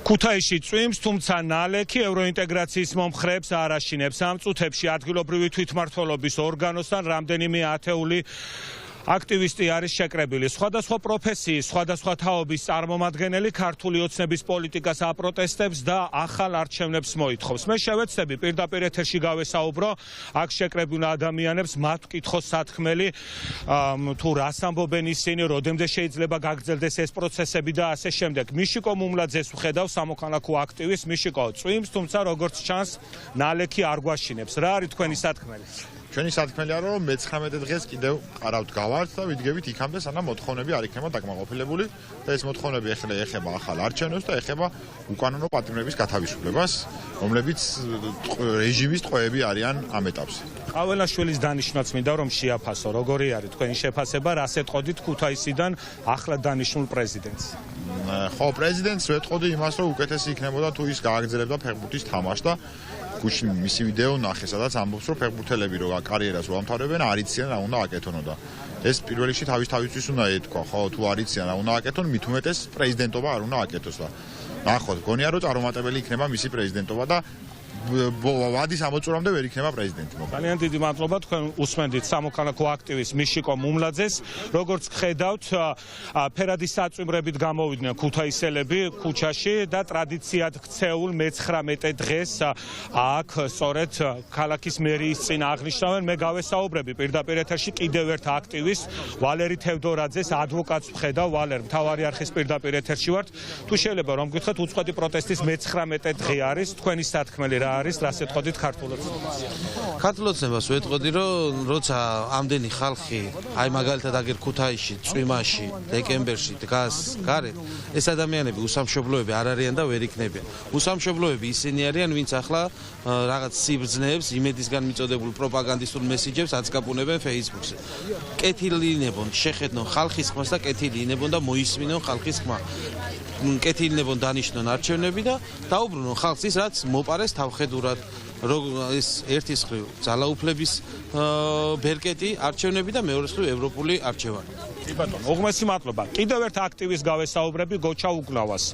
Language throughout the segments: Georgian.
ქუთაისში წვიმს, თუმცა ნალექი ევროინტეგრაციის მომხრეებს არ აშინებს. ამ წუთებში ადგილობრივი თვითმმართველობის ორგანოსთან რამდენიმე ათეული აქტივისტი არის შეკრებილი. სხვადასხვა პროფესიის, სხვადასხვა თაობის წარმომადგენელი ქართული ოცნების პოლიტიკას აპროტესტებს და ახალ არჩევნებს მოითხოვს. მე შევეცდები პირდაპირ ეთერში გავესაუბრო აქ შეკრებილ ადამიანებს, მათ ვკითხოს სათქმელი, თუ რას ამბობენ ისინი, როდემდე შეიძლება გაგრძელდეს ეს პროცესები და ასე შემდეგ. მიშიკო მუმლაძეს ვხედავ, სამოქალაქო აქტივისტს. მიშიკო, წვიმს, თუმცა როგორც ჩანს, ნალექი არ გვაშინებს. რა არის თქვენი სათქმელი? ჩვენი სათქმელია, რომ მე-19 დღეს კიდევ ყარავთ გავართ და ვიდგებით იქამდე, სანამ მოთხოვნები არ იქნება დაკმაყოფილებული და ეს მოთხოვნები ეხება ახალ არჩევნებს და ეხება უკანონო პატიმრების გათავისუფლებას, რომლებიც რეჟიმის ტყვეები არიან ამ ეტაპზე. ყაველაშვილის დანიშვნაც მინდა რომ შეაფასო, როგორი არის თქვენი შეფასება, რას ეტყოდით ქუთაისიდან ახლა დანიშნულ პრეზიდენტს? ხო, პრეზიდენტს ვეტყოდი იმას, რომ უკეთესი იქნებოდა თუ ის გააგრძელებდა ფეხბურთის თამაშს და გუშინ მისი ვიდეო ნახე, სადაც ამბობს, რომ ფეხბურთელები რო კარიერას უამთავრებენ, არ იციან რა უნდა აკეთონო და ეს პირველ რიგში თავისთვის უნდა ეთქვა, ხო, თუ არ იციან რა უნდა აკეთონ, მით უმეტეს პრეზიდენტობა არ უნდა აკეთოს და ნახოთ, გონია რომ წარუმატებელი იქნება მისი პრეზიდენტობა და ვადის ამოწურამდე ვერ იქნება პრეზიდენტი. ძალიან დიდი მადლობა, თქვენ უსმენდით სამოქალაქო აქტივისტ მიშიკო მუმლაძეს. როგორც ხედავთ, ფერადი საწვიმრებით გამოვიდნენ ქუთაისელები ქუჩაში და ტრადიციად ქცეულ მე-19 დღეს აქ სწორედ ქალაქის მერიის წინ აღნიშნავენ. მე გავესაუბრები პირდაპირ ეთერში კიდევ ერთ აქტივისტს, ვალერი თევდორაძეს, ადვოკატს ვხედავ. ვალერ, მთავარი არხის პირდაპირ ეთერში ვართ. თუ შეიძლება რომ გითხრათ, უწყვეტი პროტესტის მე-19 დღე არის, თქვენი სათქმელი რა არის, რას ეთყოდით ქართულ ოცნებას? ქართულ ოცნებას ვეთყოდი, რომ როცა ამდენი ხალხი, აი მაგალითად აგერ ქუთაისში, წვიმაში, დეკემბერში დგას გარეთ, ეს ადამიანები უსამშობლოები არ არიან და ვერ იქნებიან. უსამშობლოები ისინი არიან, ვინც ახლა რაღაც სიბრძნეებს, იმედისგან მიწოდებულ პროპაგანდისტულ მესიჯებს აწკაპუნებენ Facebook-ზე. კეთილი ინებონ, შეხედონ ხალხის ხმას და კეთილი ინებონ და მოისმინონ ხალხის ხმა. კეთილინებონ დანიშნონ არჩევნები და დაუბრუნონ ხალხს ის, რაც მოპარეს თავხედურად, ეს ერთის მხრივ ძალაუფლების ბერკეტი არჩევნები და მეორე მხრივ ევროპული არჩევანი. კი ბატონო, უღმესი მადლობა. კიდევ ერთ აქტივისტს გავესაუბრები, გოჩა უგლავას.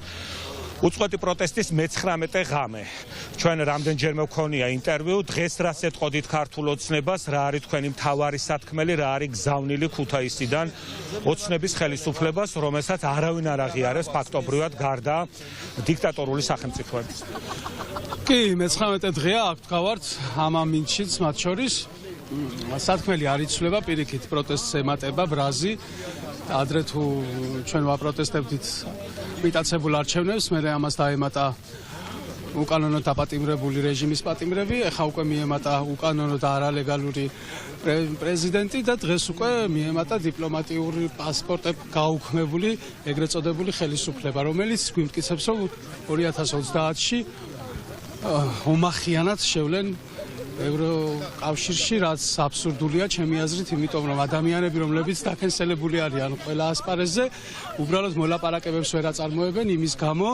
უწყვეტი პროტესტის მე-19 ღამე. ჩვენ რამდენჯერმე ვქონია ინტერვიუ, დღეს რას ეთყოდით ქართულ ოცნებას, რა არის თქვენი მთავარი სათქმელი, რა არის გზავნილი ქუთაისიდან ოცნების ხელისუფლებას, რომელსაც არავინ არ აღიარებს ფაქტობრივად გარდა დიქტატორული სახელმწიფოების. კი, მე-19 დღეა აქ ვდგავართ ამ ამინჩიც მათ შორის. სათქმელი არ იცვლება, პირიქით პროტესტს ემატება ბრაზი. ადრე თუ ჩვენ ვაპროტესტებდით მიტაცებულ არჩევნებს, მე ამას დაემატა უკანონოდ დაპატიმრებული რეჟიმის პატიმრები, ეხა უკვე მიემატა უკანონო და არალეგალური პრეზიდენტი და დღეს უკვე მიემატა დიპლომატიური პასპორტები გაუქმებული, ეგრეთ წოდებული ხელისუფლება, რომელიც გვიმტკიცებს, რომ 2030-ში ომახიანად შევლენ ევროკავშირში, რაც აბსურდულია ჩემი აზრით, იმიტომ რომ ადამიანები, რომლებიც დაკენსელებული არიან ყველა ასპარეზზე, უბრალოდ მოლაპარაკებებს ვერ აწარმოებენ იმის გამო,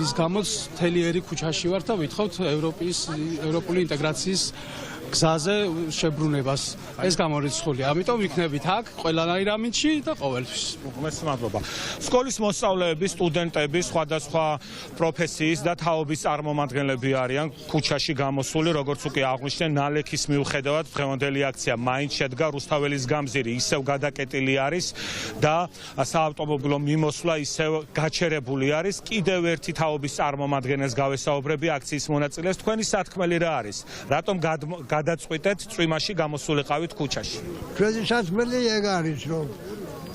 რის გამოც მთელი ერი ქუჩაში ვართ და ვითხოვთ ევროპული ინტეგრაციის გზაზე შებრუნებას. ეს გამორიცხულია. ამიტომ ვიქნებით აქ ყველანაირ ამინჩი და ყოველთვის. უღმესი მადლობა. სკოლის მოსწავლეები, სტუდენტები, სხვადასხვა პროფესიის და თაობის წარმომადგენლები არიან ქუჩაში გამოსული, როგორც უკვე აღვნიშნე, ნალექის მიუხედავად დღევანდელი აქცია მაინც შედგა, რუსთაველის გამზირი ისევ გადაკეტილი არის და საავტომობილო მიმოსვლა ისევ გაჩერებული არის. კიდევ ერთი თაობის წარმომადგენელს გავესაუბრები აქციის მონაწილეს. თქვენი სათქმელი რა არის? რატომ გადაწყვიტეთ წვიმაში გამოსულიყავით ქუჩაში? ჩვენი სათქმელი ეგ არის, რომ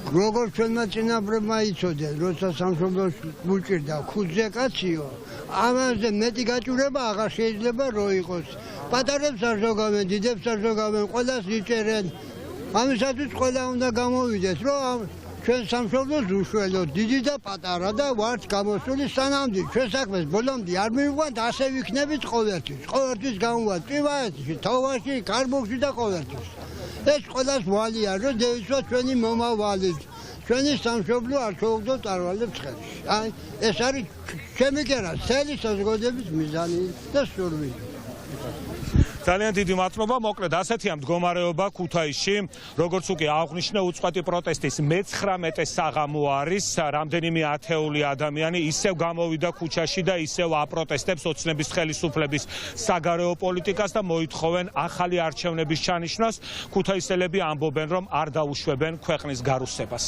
როგორც ჩვენმა წინაპრებმა იცოდნენ, როცა სამშობლოს უჭირდა ქუჩზე კაციო, ამაზე მეტი გაჭირება აღარ შეიძლება რო იყოს. პატარებს არ ზოგავენ, დიდებს არ ზოგავენ, ყველას იჭერენ. ამისათვის ყველა უნდა გამოვიდეს, რომ ჩვენ სამშობლოს უშველოთ, დიდი და პატარა და ვართ გამოსული სანამდე. ჩვენ საქმეს ბოლომდე არ მივყვანთ, ასე ვიქნებით ყოველთვის. ყოველთვის გამოვართ პრივატში, თოვაში, კარბოქში და ყოველთვის. ეს ყველას ვალია, რომ დევისვა ჩვენი მომავალი. ჩვენი სამშობლო არ შეუგდო წარვალებს ხელში. აი, ეს არის ჩემი კერა, ცელი საზოგადოების მიზანი და სურვილი. ძალიან დიდი მადლობა. მოკლედ ასეთია მდგომარეობა ქუთაისში. როგორც უკვე აღნიშნე, უწყვეტი პროტესტის 19 საღამო არის. რამდენიმე ათეული ადამიანი ისევ გამოვიდა ქუჩაში და ისევ აპროტესტებს ოცნების ხელისუფლების საგარეო პოლიტიკას და მოითხოვენ ახალი არჩევნების ჩანიშვნას. ქუთაისელები ამბობენ, რომ არ დაუშვებენ ქვეყნის გარუსებას.